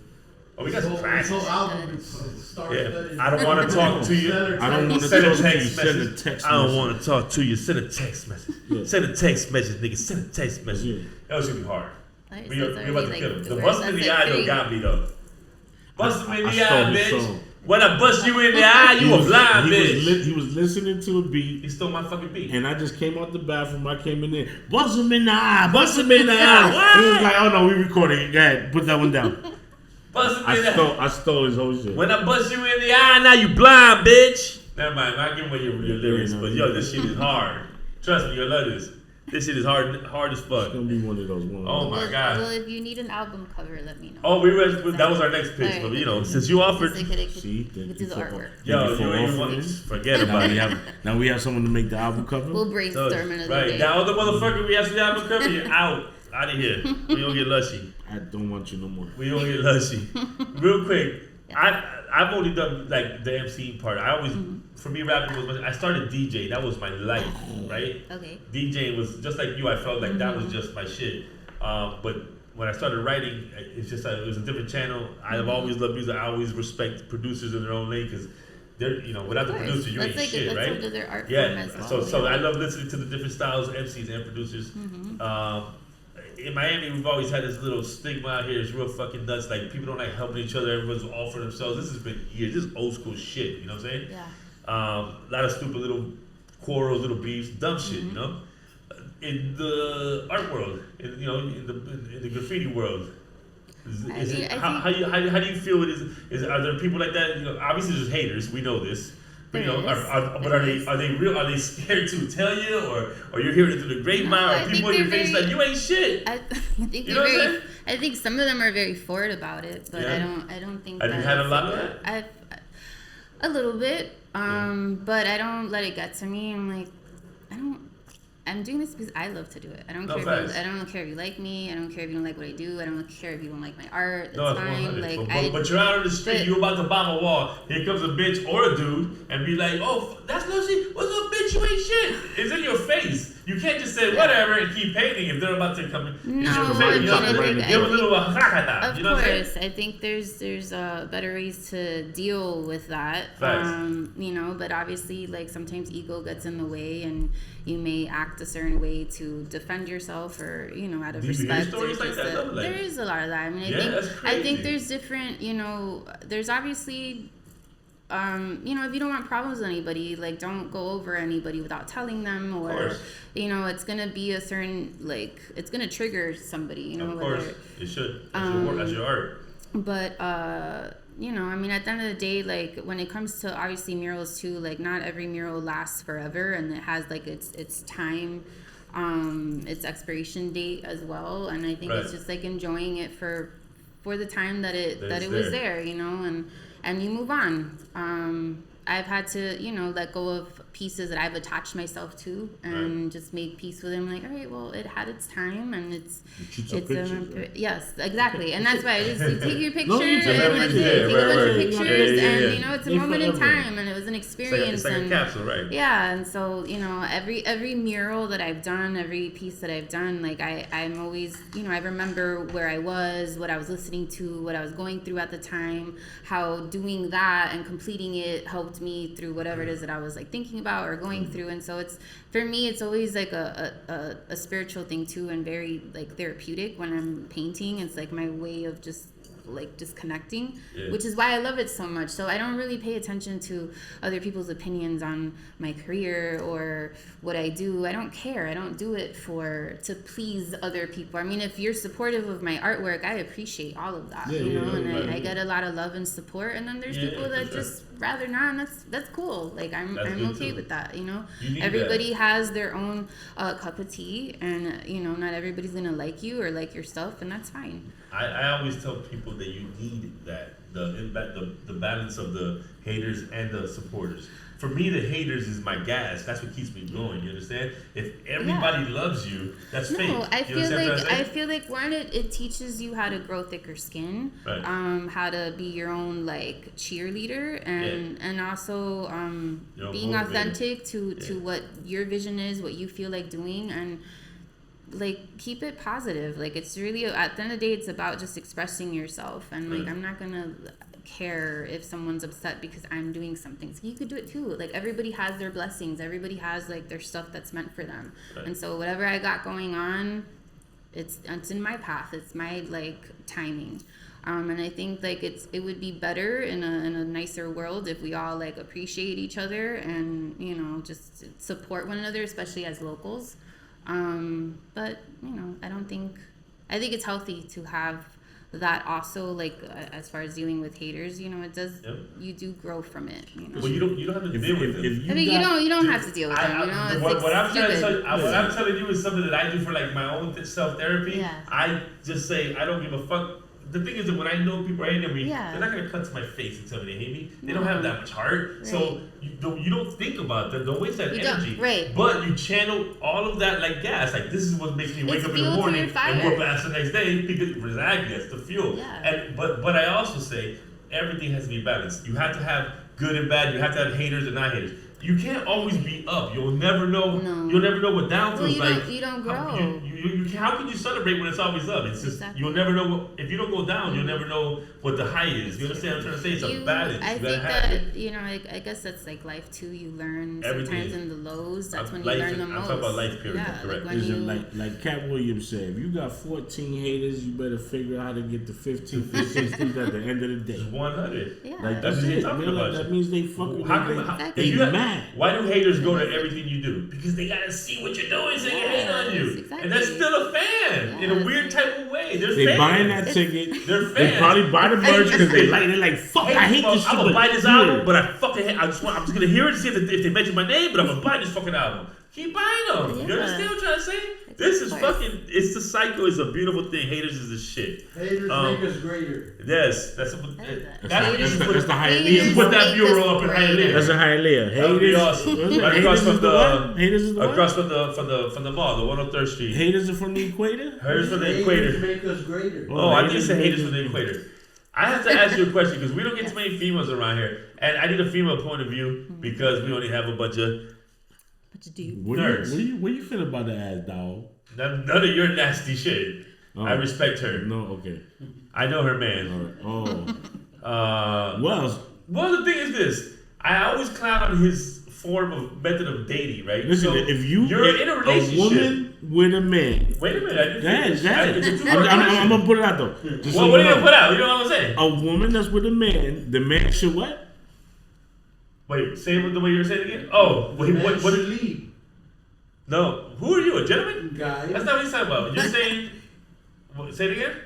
Oh, we got some This classics. whole album is star-studded. Yeah, I don't want to talk to you. I don't want to Send a talk to you. text Send a message. text I don't message. want to talk to you. Send a text message. Yeah. Send a text message, nigga. Send a text message. Yeah. That was gonna be hard. Alright, We so are it's about to already, kill him. like, The the bust worst. in the That's eye like though three. got me though. Bust him in I the stole eye, his bitch. song. When I bust you in the eye, you a blind bitch. He was listening to a beat. He stole my fucking beat. And I just came out the bathroom. I came in there. Bust him in the eye. Bust him in the eye. He was like, "Oh no, we recording. Go ahead, put that one down." Bust him in the eye. I stole his whole shit. When I bust you in the eye, now you blind, bitch. Never mind, I give away your lyrics, but yo, this shit is hard. Trust me, you'll love this. This shit is hard as fuck. It's gonna be one of those ones. Oh my Well, god. well, if you need an album cover, let me know. Oh, that was our next pitch, but you know, since you offered, They could See, do the artwork. yo, for you offering. want forget Now about we it. have someone to make the album cover. We'll So, brainstorm another right day. now, the motherfucker we actually have a cover, you're out of here. We don't get lushy. I don't want you no more. We don't get lushy. Real quick, I've only done like the MC part. I always, for me, rapping was. I started DJ. That was my life, right? Okay. DJing was just like you. I felt like that was just my shit. But when I started writing, it's just it was a different channel. I've always loved music. I always respect producers in their own lane because they're without the producer you ain't shit, that's right? under their art form Yeah. as well. So I love listening to the different styles of MCs and producers. In Miami, we've always had this little stigma out here. It's real fucking nuts. Like people don't like helping each other. Everyone's all for themselves. This has been years. This is old school shit. You know what I'm saying? Yeah. A lot of stupid little quarrels, little beefs, dumb shit. You know. In the art world, in the graffiti world, how do you feel it is? Are there people like that? You know, obviously there's haters. We know this. But, you know, are they real? Are they scared to tell you, or you're hearing it through the grapevine? No, I or people think in your they're face very- like you ain't shit? I think You know what I'm saying? I think some of them are very forward about it, but Yeah. I don't think. Have you had a lot of that? I've a little bit, but I don't let it get to me. I'm like, I I'm doing this because I love to do it. I don't No, care. facts. I don't care if you like me. I don't care if you don't like what I do. I don't care if you don't like my art. It's No, it's fine. 100. Like, but you're out on the street, you about to bomb a wall. Here comes a bitch or a dude and be like, "Oh, that's Lushy. What's up, bitch? You ain't shit." It's in your face. You can't just say whatever and keep painting if they're about to come in. No, It's your I face. mean, Give a little of you know what I'm saying? course, I think there's better ways to deal with that. Facts. You know, but obviously, like sometimes ego gets in the way, and you may act a certain way to defend yourself, or out of Do you hear respect. stories like that, though? Like- There is a lot of that. I mean, Yeah, I that's think crazy. there's different. There's obviously. If you don't want problems with anybody, like don't go over anybody without telling them, or course. it's gonna be a certain it's gonna trigger somebody. Of course, it should. That's your work. That's your art. But at the end of the day, like when it comes to obviously murals too, like not every mural lasts forever, and it has like its time, its expiration date as well. And I think Right. it's just like enjoying it for the time that it That it's was there. there, and you move on. I've had to, let go of pieces that I've attached myself to, and just make peace with them. Like, all right, well, it had its time, and it's You took pictures, right? yes, exactly, and that's why I just you take your picture No, you and took like, pictures. take a bunch of Right. pictures, Yeah. and it's a They moment in forever. time, and it was an It's experience, like a and capsule, right? yeah, and so every mural that I've done, every piece that I've done, like I'm always, I remember where I was, what I was listening to, what I was going through at the time, how doing that and completing it helped me through whatever it is that I was like thinking about or going through. And so for me it's always like a spiritual thing too, and very like therapeutic when I'm painting. It's like my way of just like disconnecting, which is why I love it so much. So I don't really pay attention to other people's opinions on my career or what I do. I don't care. I don't do it to please other people. I mean, if you're supportive of my artwork, I appreciate all of that, and I get a lot of love and support. And then there's people that just rather not, and that's cool. Like I'm okay too. with that. You need Everybody has their own cup of tea, and not everybody's gonna like you or like your stuff, and that's fine. I always tell people that you need the balance of the haters and the supporters. For me, the haters is my gas. That's what keeps me going. You understand? If everybody loves you, that's fake. No, I You understand what I'm saying? feel like one, it teaches you how to grow thicker skin, Right. how to be your own like cheerleader, and also Your own being motivator. authentic to what your vision is, what you feel like doing, and like keep it positive. Like it's really at the end of the day, it's about just expressing yourself, and like I'm not gonna care if someone's upset because I'm doing something. So you could do it too. Like everybody has their blessings, everybody has like their stuff that's meant for them. Right. And so whatever I got going on, it's in my path, it's my like timing. And I think like it would be better in a nicer world if we all like appreciate each other and just support one another, especially as locals. But I think it's healthy to have that also, like as far as dealing with haters, it does. Yep. You do grow from it. Well, you don't have to deal with it. I mean, you don't have to deal with them. It's What like I'm trying to stupid. what I'm telling you is something that I do for like my own self therapy. Yeah. I just say I don't give a fuck. The thing is that when I know people are hating me, Yeah. they're not gonna cut to my face and tell me they hate me. They don't have that much heart, so you don't think about that. Don't waste that You don't, energy. right. But you channel all of that like gas. Like this is what makes me wake It's up in fuel the to morning your fire. and more blast the next day because exactly that's the fuel. Yeah. And but I also say everything has to be balanced. You have to have good and bad. You have to have haters and not haters. You can't always be up. You'll never know. No. You'll never know what down Well, feels like. you don't How, grow. how can you celebrate when it's always up? It's just Exactly. you'll never know. If you don't go down, you'll never know what the high is. You understand what I'm trying to say? It's a balance. I You think gotta have it. that I guess that's like life too. You learn Everything. sometimes in the lows. That's when you Life learn is- the I'm most. talking about life period, Yeah, correct. like when Listen, you like Cat Williams said, if you got 14 haters, you better figure out how to get to 15, 16 at the end of the day. It's 100. yeah. Like That's that's what it. you're talking Man, like, about. that means they fucking How come? Exactly. If they you have- mad. Why do haters go to everything you do? Because they gotta see what you're doing, so they hate on you, Yes, and that's exactly. still a fan in a weird type of way. They're They fans. buying that ticket. They're They fans. probably buy the merch because they like. They're like, fuck, I hate this shit. I'm gonna but buy this yeah. album, but I fucking hate. I'm just gonna hear it, see if they mention my name, but I'm gonna buy this fucking album. keep buying them. Yeah. You understand what I'm trying to say? This is fucking. It's the cycle. It's a beautiful thing. Haters is the shit. Haters make us greater. Yes, that's That's the the Hialeah. put that mural up in Hialeah. That's a Hialeah. That would be Haters. awesome. Right across from the Haters is the across from the mall, the 103rd Street. Haters are from the equator. Haters from the Haters equator. make us greater. Oh, I think it's the haters from the equator. I have to ask you a question because we don't get too many females around here, and I need a female point of view because we only have a bunch of nerds. What you feel about the ass, dog? None of your nasty shit. Oh. I respect her. No, okay. I know her man. All right. Oh. Well, the thing is this. I always clown on his method of dating, right? Listen, so if you're in a relationship, woman with a man. Wait a minute. I'm gonna put it out though. Just What are you gonna put out? You know what I'm saying? A woman that's with a man, the man should what? Wait, say it the way you were saying it again. Oh, wait, what should lead? No, who are you? A gentleman? Guy. That's not what he's talking about. You're saying. Say it again.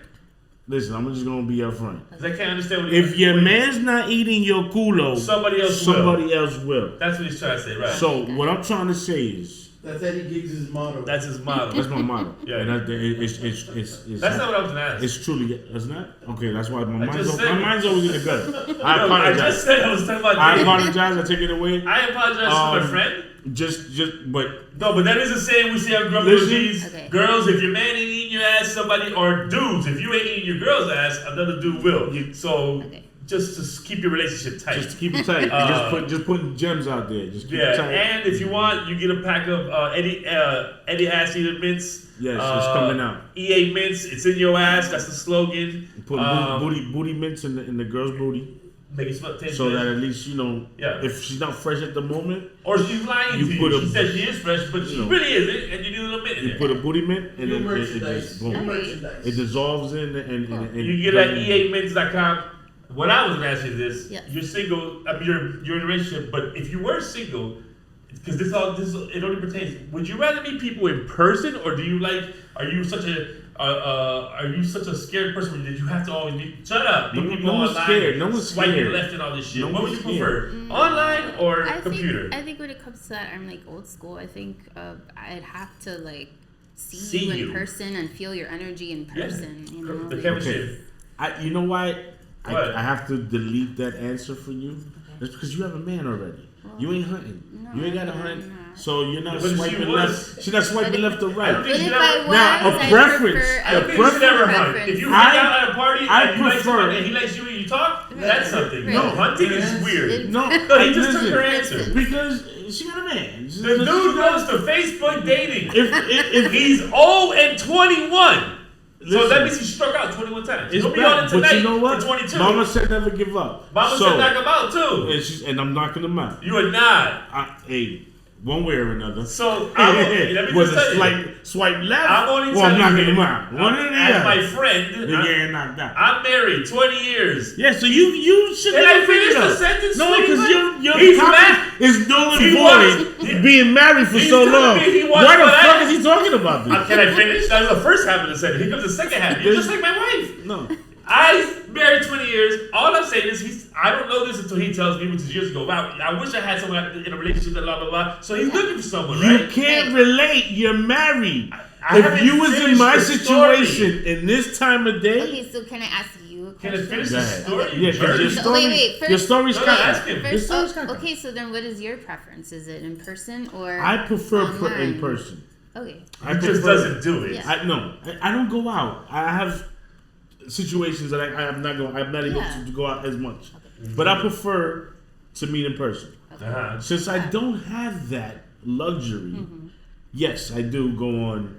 Listen, I'm just gonna be upfront. Because I can't understand what If your man's not eating your culo, somebody else will. That's what he's trying to say, right? So what I'm trying to say is That's Eddie Giggs' motto. That's his motto. that's my motto. Yeah. And it's That's not what I was gonna ask. It's truly it's not okay. That's why my said mind's always in the gut. I I apologize. just said I was talking about I dating. apologize. I take it away. I apologize to my friend. But That is a saying we see on Grumpy Listen. OGs. Okay. Girls, if your man ain't eating your ass, somebody, or dudes, if you ain't eating your girl's ass, another dude will. So just keep your relationship tight. just keep it tight. Just putting gems out there. Just keep it tight. And if you want, you get a pack of Eddie Ass Eater mints. Yes, it's coming out. EA mints, it's in your ass. That's the slogan. Put booty mints in the girl's booty. Make it smell taste So good. that at least if she's not fresh at the moment, Or she's lying to you. She said she is fresh, but she really isn't, and you need a little mint in you there. put a booty mint and New then it merchandise. just boom. New merchandise. It dissolves in and You get at eamints.com. What I was gonna ask you this: Yes. you're single. I mean, you're in a relationship, but if you were single, because it only pertains. Would you rather meet people in person, or do you like? Are you such a scared person that you have to always meet? Shut up! Meet people no one's online. scared. No one's Swipe scared. left and all this shit. No What would you one's prefer, online or I computer? I think when it comes to that, I'm like old school. I think I'd have to like see See you you. in person and feel your energy in person. You know, The like- chemistry. You know why? What? I have to delete that answer for you. It's because you have a man already. You ain't hunting. No, You ain't got to I'm hunt. not. So you're not But she swiping was. left. She's not swiping left or I right. don't But think if you I never. was, Now, a I preference. prefer- I don't think you should ever hunt. If you hang out at a party I and you like prefer- somebody and he likes you and you talk, that's something. Right. No, hunting is weird. No, No, he just took listen, her answer. because she got a man. The dude goes to Facebook dating. If He's 0 and 21. So Listen. that means he struck out 21 times. it's He'll be on bad, it tonight but you know what? for 22. Mama said never give up. Mama so, said knock him out too. and I'm knocking them out. You are not. Hey, one way or another. So let me Was just a tell you. swipe left, I'm only or I'm telling knocking you. them out. One or the As other. my friend, You're getting knocked out. I'm married 20 years. Yeah, so you should Can never I finish figure it the out. sentence? No, please, because man? your He's topic mad. is null and He void. wants- Being married for He's so telling long. me he wants Why the what I- fuck is he talking about this? Can I finish? That was the first half of the sentence. Here comes the second half. You're just like my wife. No. I married 20 years. All I'm saying is I don't know this until he tells me, which is years ago. Wow, I wish I had someone in a relationship that blah, blah, blah. So he's looking for someone, You right? can't relate. You're married. I If haven't you was in finished my the story. situation in this time of day, Okay, so can I ask you a Can I question? finish Go the ahead. story? Yeah, because your Jerk. story, wait, first- your story's No, kind ask him. Your First, story's kind okay, so then what is your preference? Is it in person or I prefer online? in person. Okay. I He just prefer- doesn't do it. Yeah. I don't go out. I have situations that I'm not able Yeah. to go out as much. But I prefer to meet in person. Uh-huh. Since I don't have that luxury, yes, I do go on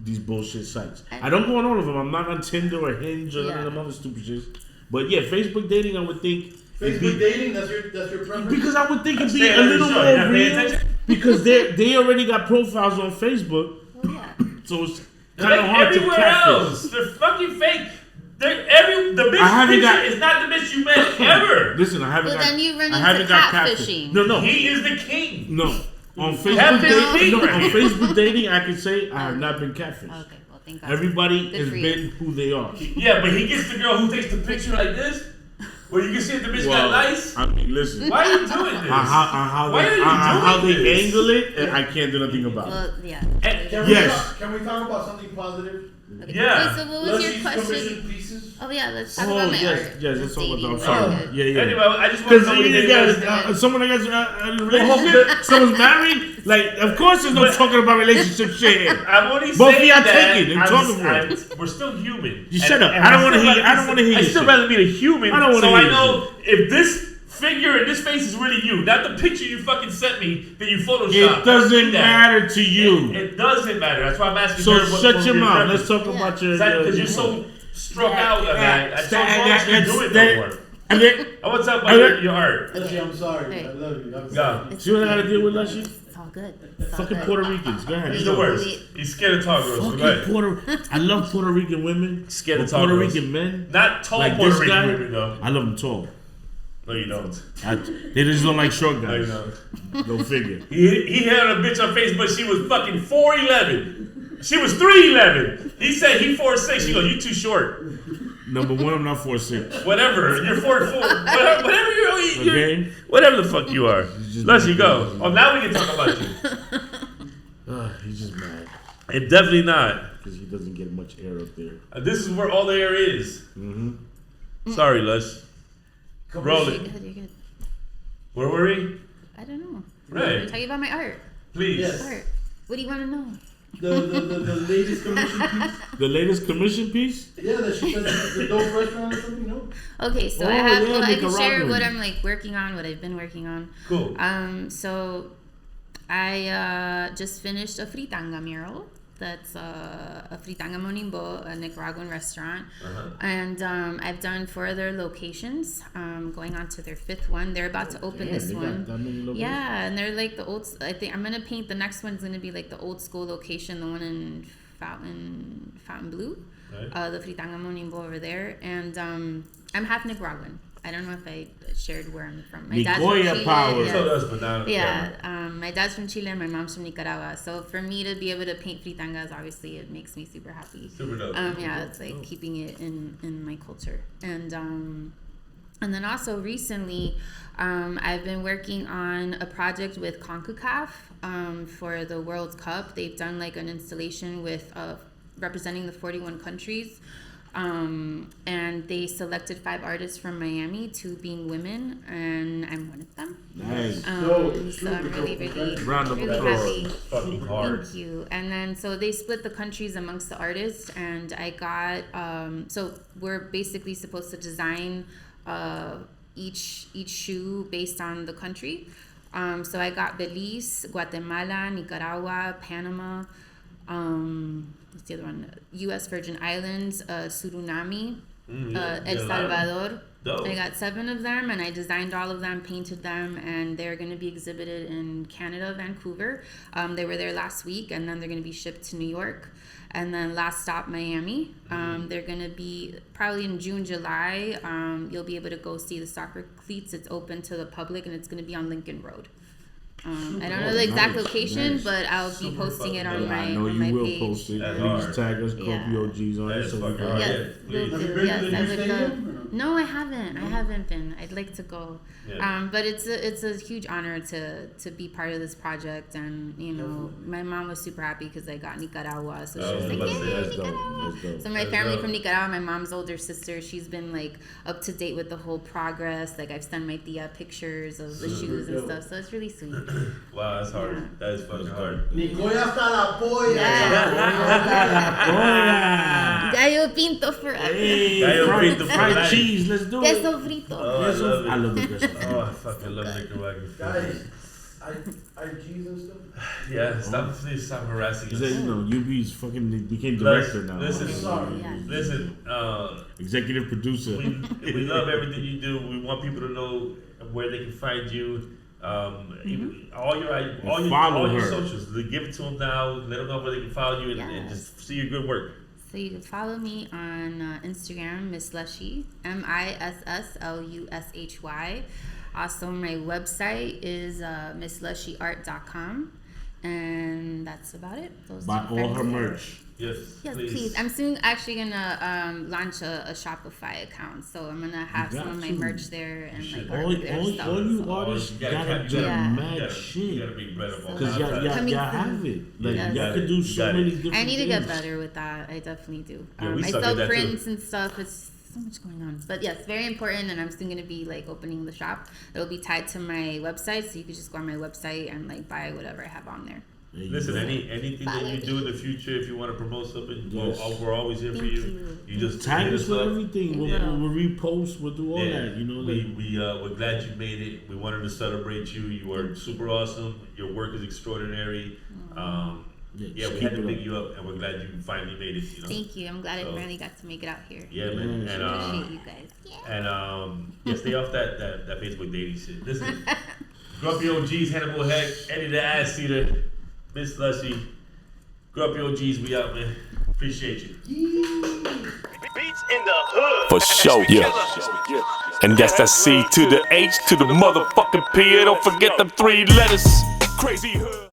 these bullshit sites. I don't go on all of them. I'm not on Tinder or Hinge or none of them other stupid shit. But yeah, Facebook dating, I would think it'd Facebook be, dating, that's your preference? because I would think it'd be Stay a out of the little show. You're more not paying real attention? because they already got profiles on Facebook, Well, yeah. so it's Like kind of hard to everywhere catfish. else. They're fucking fake. The bitch I haven't picture got- is not the bitch you met ever. Listen, I haven't Well, got. then you run I into haven't got catfishing. No. He is the king. No. On Facebook Catfish dating, secret. on Facebook dating, I can say I have not been catfished. Okay, well, thank God. Everybody Good has for you. been who they are. Yeah, but he gets the girl who takes the picture like this. Where you can see if the bitch got nice. I mean, listen. Why are you doing this? How they angle it, I can't do nothing about it. Well, yeah. Can we talk about something positive? Okay. Yeah. Wait, so what was your Lucy's question? commission pieces. Oh yeah, let's talk about my art. Yes, let's talk about Dating. that. Sorry. Yeah. Anyway, I just want to know what you did. Someone that got a relationship, someone's married. Like, of course, there's no talking about relationship shit here. I'm only Both of saying y'all that take it and talk about it. we're still human. You shut up. I don't want to hear. I don't want to hear. I still rather meet a human. I don't want to so hear. I know if this figure in this face is really you, not the picture you fucking sent me that you photoshopped. It doesn't matter to you. It doesn't matter. That's why I'm asking. So her shut your mouth. Let's talk about your. Because you're so struck out of that. I don't want you to do it no more. I want to talk about your art. Lucy, I'm sorry. Hey. I love you. I'm Go. sorry. See what I gotta deal with, Lushy? It's all good. It's all Fucking good. Puerto Ricans. Go ahead. He's the worst. He's scared of tall girls. So go ahead. I love Puerto Rican women. Scared of But tall Puerto girls. Rican men. Not tall Like Puerto this Rican guy. women though. I love them tall. No, you don't. They just don't like short No, you guys. don't. Go figure. He had a bitch on Facebook. She was fucking 4'11". She was 3'11". He said he 4'6". She goes, "You too short." Number one, I'm not 4'6". Whatever. You're 4'4". Whatever you're Okay. whatever the fuck you are. Let's you go. Oh, now we can talk about you. He's just mad And definitely not. because he doesn't get much air up there. This is where all the air is. Mm-hmm. Sorry, Lush. Roll You're it. good, you're good. Where were we? I don't know. Right. Tell you about my art. Please. Yes. Art. What do you want to know? The latest commission piece. The latest commission piece? Yeah, that she said the dope restaurant or something, no? Okay, so Oh, I have. yeah, Well, I can share Nicaraguan. what I'm like working on, what I've been working on. Cool. So I just finished a fritanga mural. That's a fritanga monimbo, a Nicaraguan restaurant, and I've done 4 other locations. Going on to their 5th one. They're about to open this they got one. that many locations? Yeah, and they're like the old. I think I'm gonna paint the next one's gonna be like the old school location, the one in Fountain Blue, Right. the fritanga monimbo over there, and I'm half Nicaraguan. I don't know if I shared where I'm from. My dad's from Nicoya Chile. power. Yeah. So does, but now. Yeah, my dad's from Chile and my mom's from Nicaragua. So for me to be able to paint fritangas, obviously, it makes me super happy. Super dope. Yeah, it's like keeping it in my culture. And then also recently, I've been working on a project with CONCACAF for the World Cup. They've done like an installation with representing the 41 countries. And they selected 5 artists from Miami, 2 being women, and I'm one of them. Nice. So I'm really Round of applause. happy. Fucking hard. Thank you. And then so they split the countries amongst the artists, and I got so we're basically supposed to design each shoe based on the country. So I got Belize, Guatemala, Nicaragua, Panama. What's the other one? U.S. Virgin Islands, Suriname, El Salvador. Dope. I got 7 of them, and I designed all of them, painted them, and they're going to be exhibited in Canada, Vancouver. They were there last week, and then they're going to be shipped to New York, and then last stop Miami. They're going to be probably in June, July. You'll be able to go see the soccer cleats. It's open to the public, and it's going to to be on Lincoln Road. I don't know the exact location, but I'll be posting it on my I know on you my will page. post it. That's Please hard. tag us, Yeah. Copy OGs on That it. is So we fucking can. hard. Yes, Yeah, will please. Have you do. been Yes, to the I new would stadium? love. No, I haven't. I haven't been. I'd like to go. Yeah. But it's a huge honor to be part of this project, and you know, my mom was super happy because I got Nicaragua, so she was like, let's say "Yay, That's dope. Nicaragua!" That's dope. So my That's family dope. from Nicaragua, my mom's older sister, she's been like up to date with the whole progress. Like I've sent my tia pictures of the shoes and stuff, so it's really sweet. Wow, that's hard. Yeah. That is fucking hard. Nicoya hasta la polla. Gallo pinto forever. Hey, Gallo fried, Pinto for fried life. cheese. Let's do it. Queso frito. Oh, I love it. I love the queso. Oh, I fucking love Nicaraguan food. Guys, I cheese and stuff. Yeah, please stop harassing He us. said, you know, UB's fucking became Let's- director now. listen. Sorry. Yeah. Listen, Executive producer. we love everything you do. We want people to know where they can find you. Even all Follow your her. socials. Give it to them now. Let them know where they can follow you and Yes. just see your good work. So you can follow me on Instagram, Miss Lushy, MISSLUSHY. Also, my website is misslushyart.com, and that's about it. Those Buy two all her friends. merch. Yes, Yes, please. I'm soon actually gonna launch a Shopify account, so I'm gonna have You some got of my to. merch there and like All you artists You gotta gotta cap- do you gotta- mad You gotta shit. be better about Cause y'all Coming have soon. it. Like Yes. y'all could do so got it. many different I need to get things. better with that. I definitely do. Yeah, we I suck at sell that, too. prints and stuff. It's so much going on. But yes, very important. And I'm soon gonna be like opening the shop. It'll be tied to my website, so you can just go on my website and like buy whatever I have on there. There you Listen, go. anything that you do in the future, if you want to promote something, Yes. we're always here for Thank you. you. You just Tag hit us with up. everything. We'll repost. We'll do all that. You know, like, We're glad you made it. We wanted to celebrate you. You are super awesome. Your work is extraordinary. just We keep had to it pick up. you up, and we're glad you finally made it. You know. Thank you. I'm glad So- I finally got to make it out here. Yeah, man. Yes. And Appreciate you guys. Yeah. stay off that Facebook dating shit. Listen, Grumpy OGs, Hannibal Heck, Eddie the Ass Eater, Miss Lushy, Grumpy OGs, we out, man. Appreciate you. Beats in the hood. For sure, yeah. And that's that C to the H to the motherfucking P. Don't forget them 3 letters. Crazy hood.